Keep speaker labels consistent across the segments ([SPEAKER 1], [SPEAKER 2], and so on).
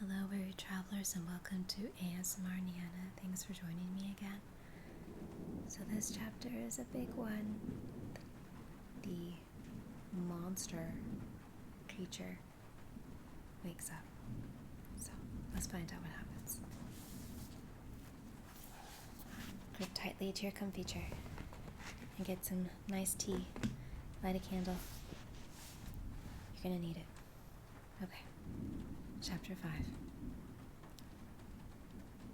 [SPEAKER 1] Hello, weary travelers, and welcome to ASMR Niana. Thanks for joining me again. So this chapter is a big one. The monster creature wakes up. So let's find out what happens. Grip tightly to your comfy chair and get some nice tea. Light a candle. You're gonna need it. Okay. Chapter 5.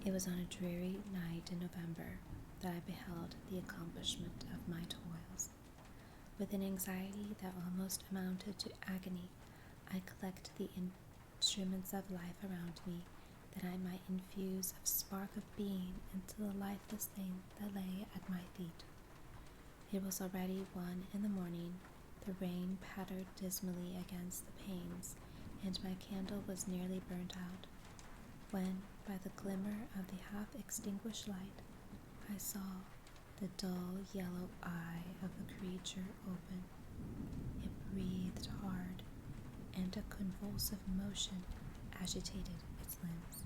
[SPEAKER 1] It was on a dreary night in November that I beheld the accomplishment of my toils. With an anxiety that almost amounted to agony, I collected the instruments of life around me, that I might infuse a spark of being into the lifeless thing that lay at my feet. It was already 1 in the morning. The rain pattered dismally against the panes, and my candle was nearly burnt out, when, by the glimmer of the half-extinguished light, I saw the dull yellow eye of the creature open. It breathed hard, and a convulsive motion agitated its limbs.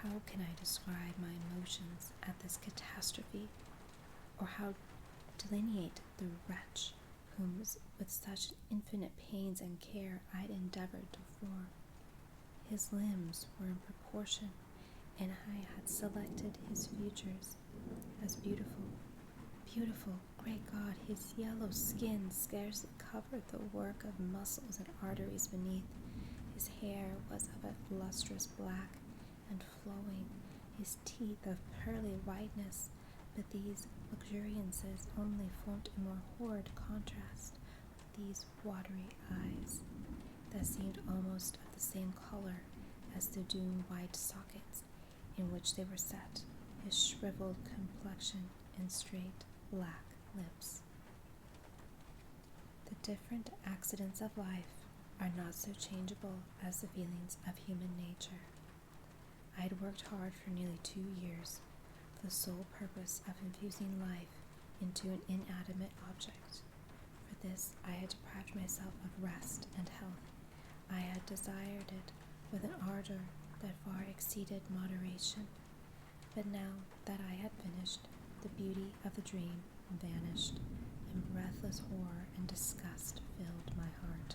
[SPEAKER 1] How can I describe my emotions at this catastrophe, or how delineate the wretch whom with such infinite pains and care I had endeavored to form? His limbs were in proportion, and I had selected his features as beautiful. Beautiful, great God, his yellow skin scarcely covered the work of muscles and arteries beneath. His hair was of a lustrous black and flowing, his teeth of pearly whiteness, but these luxuriances only formed a more horrid contrast with these watery eyes that seemed almost of the same color as the dune-white sockets in which they were set, his shriveled complexion and straight black lips. The different accidents of life are not so changeable as the feelings of human nature. I had worked hard for nearly 2 years for the sole purpose of infusing life into an inanimate object. For this I had deprived myself of rest and health. I had desired it with an ardor that far exceeded moderation. But now that I had finished, the beauty of the dream vanished, and breathless horror and disgust filled my heart.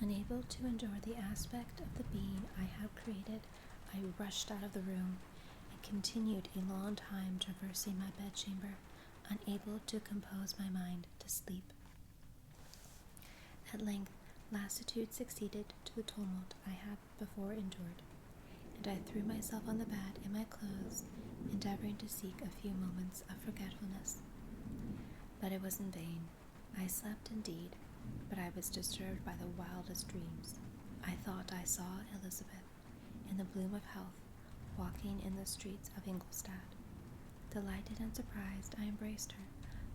[SPEAKER 1] Unable to endure the aspect of the being I had created, I rushed out of the room and continued a long time traversing my bedchamber, unable to compose my mind to sleep. At length, lassitude succeeded to the tumult I had before endured, and I threw myself on the bed in my clothes, endeavoring to seek a few moments of forgetfulness. But it was in vain. I slept indeed, but I was disturbed by the wildest dreams. I thought I saw Elizabeth, in the bloom of health, walking in the streets of Ingolstadt. Delighted and surprised, I embraced her,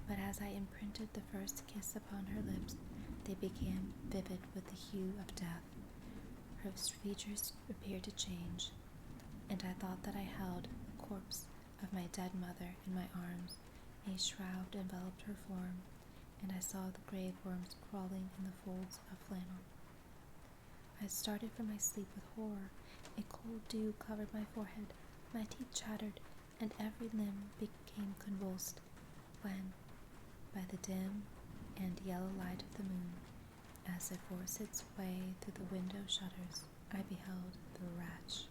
[SPEAKER 1] but as I imprinted the first kiss upon her lips, they became vivid with the hue of death. Her features appeared to change, and I thought that I held the corpse of my dead mother in my arms. A shroud enveloped her form, and I saw the grave worms crawling in the folds of flannel. I started from my sleep with horror. A cold dew covered my forehead, my teeth chattered, and every limb became convulsed, when, by the dim and yellow light of the moon, as it forced its way through the window shutters, I beheld the wretch,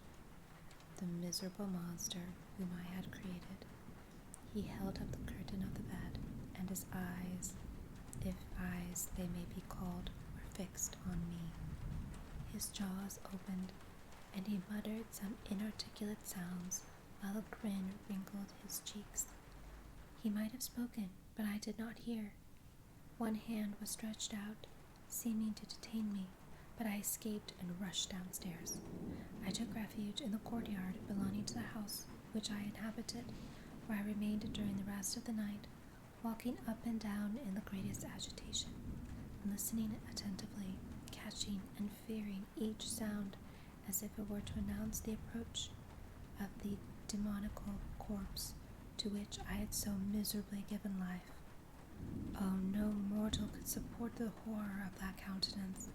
[SPEAKER 1] the miserable monster whom I had created. He held up the curtain of the bed, and his eyes, if eyes they may be called, were fixed on me. His jaws opened, and he muttered some inarticulate sounds, while a grin wrinkled his cheeks. He might have spoken, but I did not hear. One hand was stretched out, seeming to detain me, but I escaped and rushed downstairs. I took refuge in the courtyard belonging to the house which I inhabited, where I remained during the rest of the night, walking up and down in the greatest agitation, listening attentively, catching and fearing each sound as if it were to announce the approach of the demoniacal corpse to which I had so miserably given life. Oh, no mortal could support the horror of that countenance.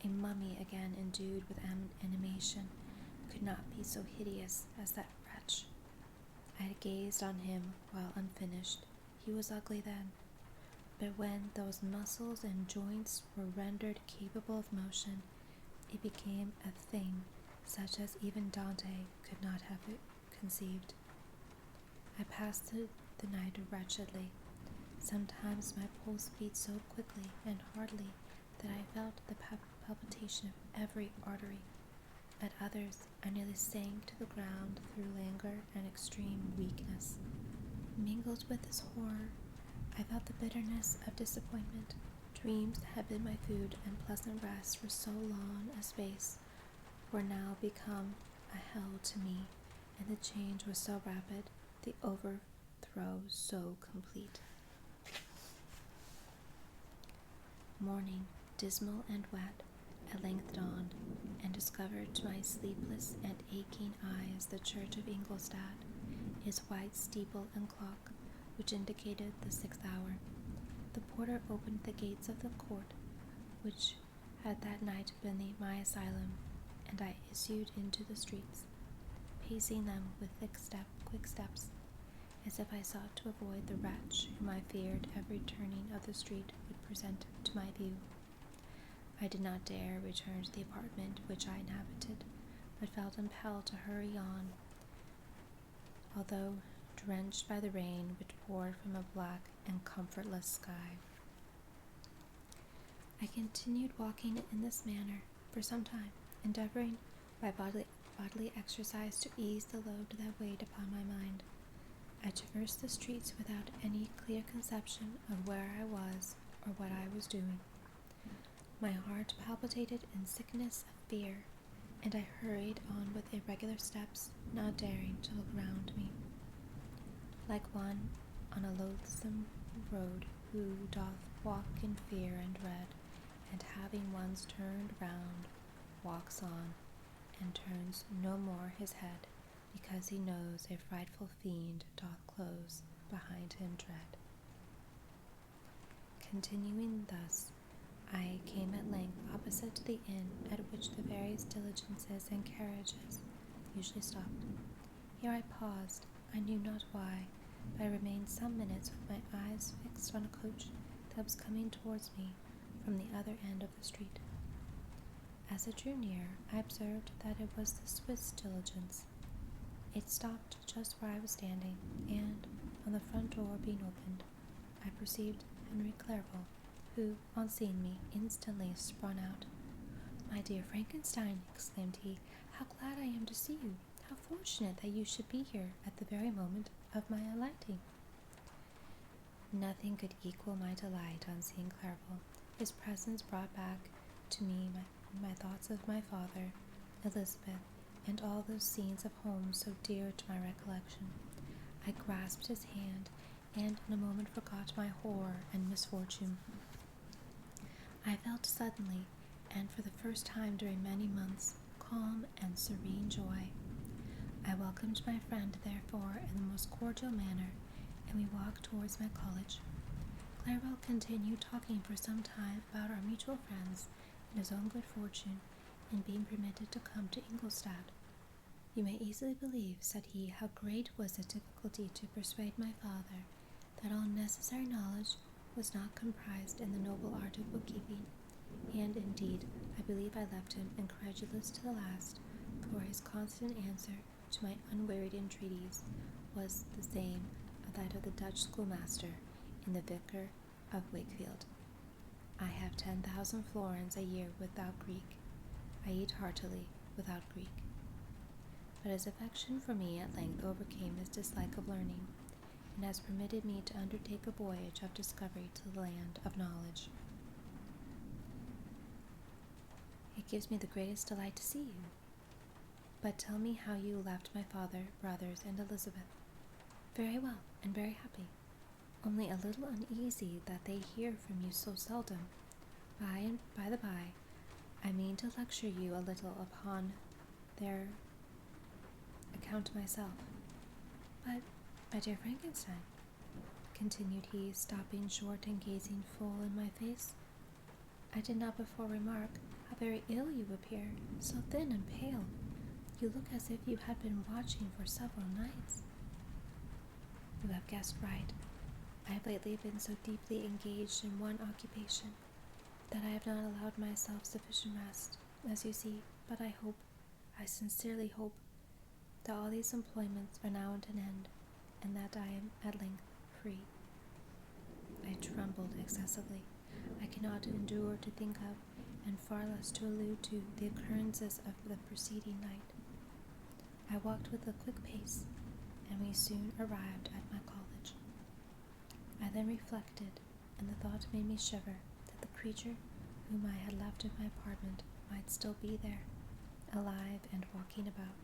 [SPEAKER 1] A mummy again endued with animation could not be so hideous as that wretch. I had gazed on him while unfinished. He was ugly then, but when those muscles and joints were rendered capable of motion, it became a thing such as even Dante could not have conceived. I passed through the night wretchedly. Sometimes my pulse beat so quickly and hardly that I felt the palpitation of every artery. At others, I nearly sank to the ground through languor and extreme weakness. Mingled with this horror, I felt the bitterness of disappointment. Dreams that had been my food and pleasant rest for so long a space were now become a hell to me, and the change was so rapid, the overthrow so complete. Morning, dismal and wet, at length dawned, and discovered to my sleepless and aching eyes the church of Ingolstadt, its white steeple and clock, which indicated the 6th hour. The porter opened the gates of the court, which had that night been my asylum, and I issued into the streets, pacing them with quick steps, as if I sought to avoid the wretch whom I feared every turning of the street would present to my view. I did not dare return to the apartment which I inhabited, but felt impelled to hurry on, although drenched by the rain which poured from a black and comfortless sky. I continued walking in this manner for some time, endeavoring by bodily exercise to ease the load that weighed upon my mind. I traversed the streets without any clear conception of where I was or what I was doing. My heart palpitated in sickness of fear, and I hurried on with irregular steps, not daring to look round me. Like one on a loathsome road who doth walk in fear and dread, and having once turned round, walks on, and turns no more his head, because he knows a frightful fiend doth close behind him dread. Continuing thus, I came at length opposite to the inn at which the various diligences and carriages usually stopped. Here I paused, I knew not why, but I remained some minutes with my eyes fixed on a coach that was coming towards me from the other end of the street. As it drew near, I observed that it was the Swiss diligence. It stopped just where I was standing, and, on the front door being opened, I perceived Henry Clerval, who, on seeing me, instantly sprung out. "My dear Frankenstein," exclaimed he, "how glad I am to see you! How fortunate that you should be here at the very moment of my alighting." Nothing could equal my delight on seeing Clerval. His presence brought back to me my thoughts of my father, Elizabeth, and all those scenes of home so dear to my recollection. I grasped his hand, and in a moment forgot my horror and misfortune. I felt suddenly, and for the first time during many months, calm and serene joy. I welcomed my friend, therefore, in the most cordial manner, and we walked towards my college. Clerval continued talking for some time about our mutual friends and his own good fortune in being permitted to come to Ingolstadt. "You may easily believe," said he, "how great was the difficulty to persuade my father that all necessary knowledge was not comprised in the noble art of bookkeeping, and indeed I believe I left him incredulous to the last, for his constant answer to my unwearied entreaties was the same as that of the Dutch schoolmaster in the Vicar of Wakefield. I have 10,000 florins a year without Greek. I eat heartily without Greek." But his affection for me at length overcame his dislike of learning, and has permitted me to undertake a voyage of discovery to the land of knowledge. "It gives me the greatest delight to see you. But tell me how you left my father, brothers, and Elizabeth." "Very well, and very happy, only a little uneasy that they hear from you so seldom. By the by, I mean to lecture you a little upon their account myself. But, my dear Frankenstein," continued he, stopping short and gazing full in my face, "I did not before remark how How very ill you appear, so thin and pale. You look as if you had been watching for several nights. You have guessed right. I have lately been so deeply engaged in one occupation that I have not allowed myself sufficient rest, as you see, but I sincerely hope, that all these employments are now at an end, and that I am at length free. I trembled excessively. I cannot endure to think of, and far less to allude to, the occurrences of the preceding night. I walked with a quick pace, and we soon arrived at my college. I then reflected, and the thought made me shiver, that the creature whom I had left in my apartment might still be there, alive and walking about.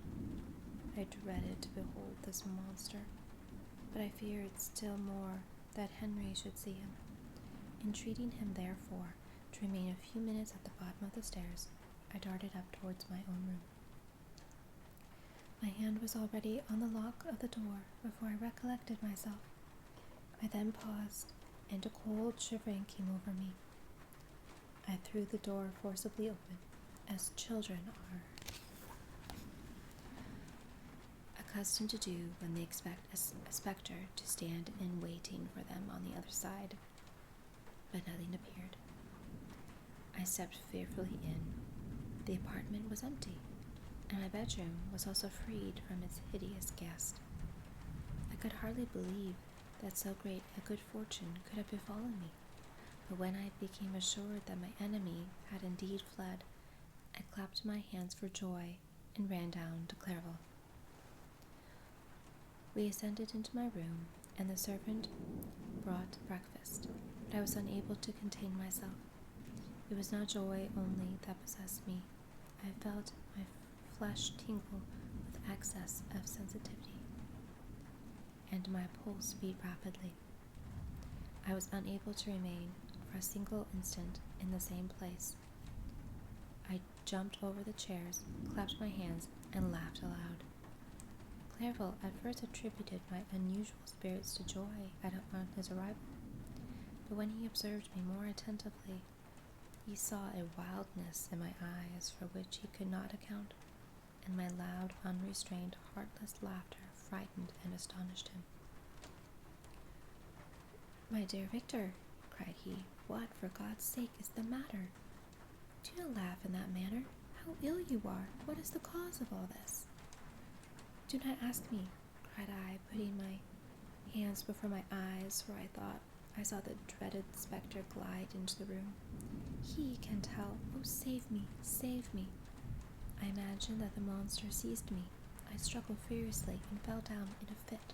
[SPEAKER 1] I dreaded to behold this monster, but I feared still more that Henry should see him. Entreating him, therefore, to remain a few minutes at the bottom of the stairs, I darted up towards my own room. My hand was already on the lock of the door before I recollected myself. I then paused, and a cold shivering came over me. I threw the door forcibly open, as children are accustomed to do when they expect a spectre to stand in waiting for them on the other side. But nothing appeared. I stepped fearfully in. The apartment was empty, and my bedroom was also freed from its hideous guest. I could hardly believe that so great a good fortune could have befallen me, but when I became assured that my enemy had indeed fled, I clapped my hands for joy and ran down to Clairville. We ascended into my room, and the servant brought breakfast, but I was unable to contain myself. It was not joy only that possessed me. I felt my flesh tingle with excess of sensitivity, and my pulse beat rapidly. I was unable to remain for a single instant in the same place. I jumped over the chairs, clapped my hands, and laughed aloud. Clairville at first attributed my unusual spirits to joy on his arrival, but when he observed me more attentively, he saw a wildness in my eyes for which he could not account, and my loud, unrestrained, heartless laughter frightened and astonished him. "My dear Victor," cried he, "what, for God's sake, is the matter? Do not laugh in that manner. How ill you are! What is the cause of all this?" "Do not ask me," cried I, putting my hands before my eyes, for I thought I saw the dreaded spectre glide into the room. "He can tell. Oh, save me, save me!" I imagined that the monster seized me. I struggled furiously and fell down in a fit.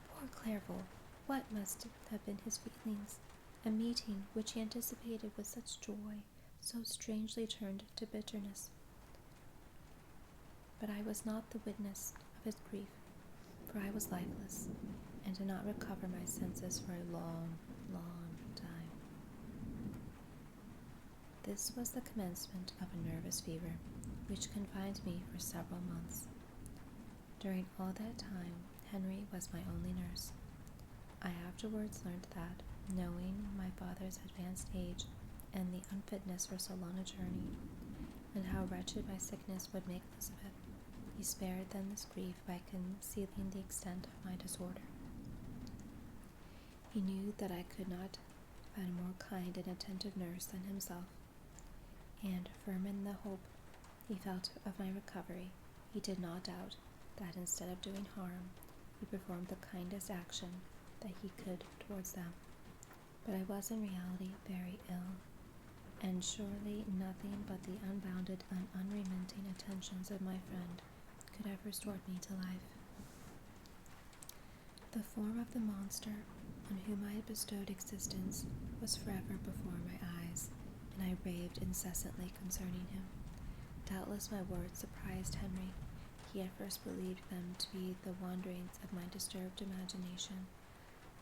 [SPEAKER 1] Poor Clairville! What must have been his feelings? A meeting which he anticipated with such joy, so strangely turned to bitterness. But I was not the witness of his grief, for I was lifeless, and did not recover my senses for a long, long time. This was the commencement of a nervous fever, which confined me for several months. During all that time, Henry was my only nurse. I afterwards learned that, knowing my father's advanced age and the unfitness for so long a journey, and how wretched my sickness would make Elizabeth, he spared them this grief by concealing the extent of my disorder. He knew that I could not find a more kind and attentive nurse than himself, and, firm in the hope he felt of my recovery, he did not doubt that instead of doing harm, he performed the kindest action that he could towards them. But I was in reality very ill, and surely nothing but the unbounded and unremitting attentions of my friend could have restored me to life. The form of the monster on whom I had bestowed existence was forever before my eyes, and I raved incessantly concerning him. Doubtless my words surprised Henry. He at first believed them to be the wanderings of my disturbed imagination,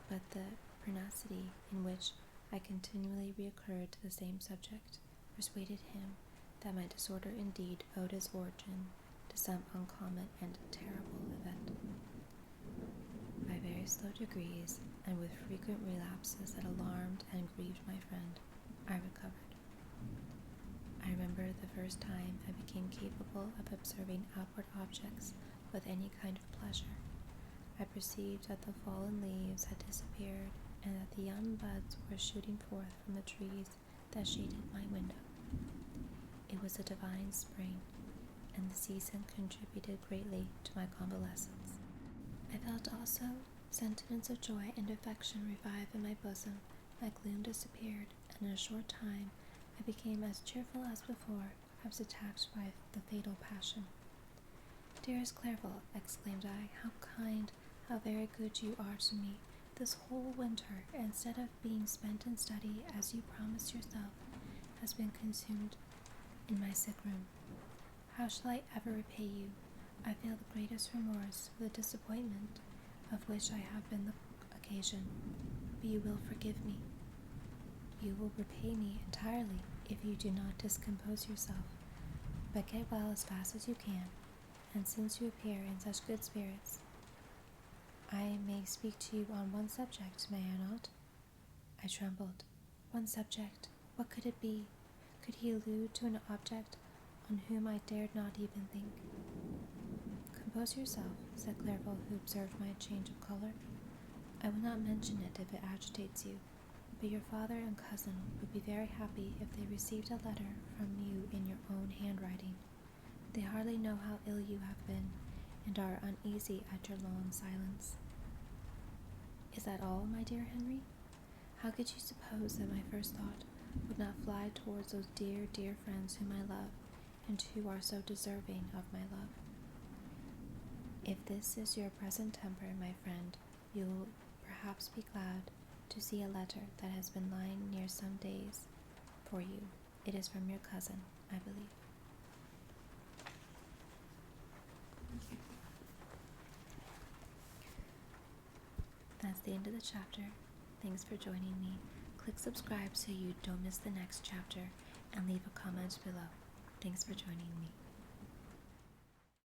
[SPEAKER 1] but the pertinacity in which I continually recurred to the same subject persuaded him that my disorder indeed owed its origin to some uncommon and terrible event. By very slow degrees, and with frequent relapses that alarmed and grieved my friend, I recovered. I remember the first time I became capable of observing outward objects with any kind of pleasure. I perceived that the fallen leaves had disappeared and that the young buds were shooting forth from the trees that shaded my window. It was a divine spring, and the season contributed greatly to my convalescence. I felt also sentiments of joy and affection revive in my bosom. My gloom disappeared, and in a short time I became as cheerful as before. I was attacked by the fatal passion. "Dearest Clerval," exclaimed I, "how kind, how very good you are to me. This whole winter, instead of being spent in study, as you promised yourself, has been consumed in my sick room. How shall I ever repay you? I feel the greatest remorse for the disappointment of which I have been the occasion, but you will forgive me. You will repay me entirely if you do not discompose yourself, but get well as fast as you can, and since you appear in such good spirits, I may speak to you on one subject, may I not?" I trembled. One subject? What could it be? Could he allude to an object on whom I dared not even think? "Compose yourself," said Clerval, who observed my change of color. "I will not mention it if it agitates you, but your father and cousin would be very happy if they received a letter from you in your own handwriting. They hardly know how ill you have been, and are uneasy at your long silence." "Is that all, my dear Henry? How could you suppose that my first thought would not fly towards those dear, dear friends whom I love, and who are so deserving of my love? If this is your present temper, my friend, you will perhaps be glad to see a letter that has been lying near some days for you. It is from your cousin, I believe." That's the end of the chapter. Thanks for joining me. Click subscribe so you don't miss the next chapter, and leave a comment below. Thanks for joining me.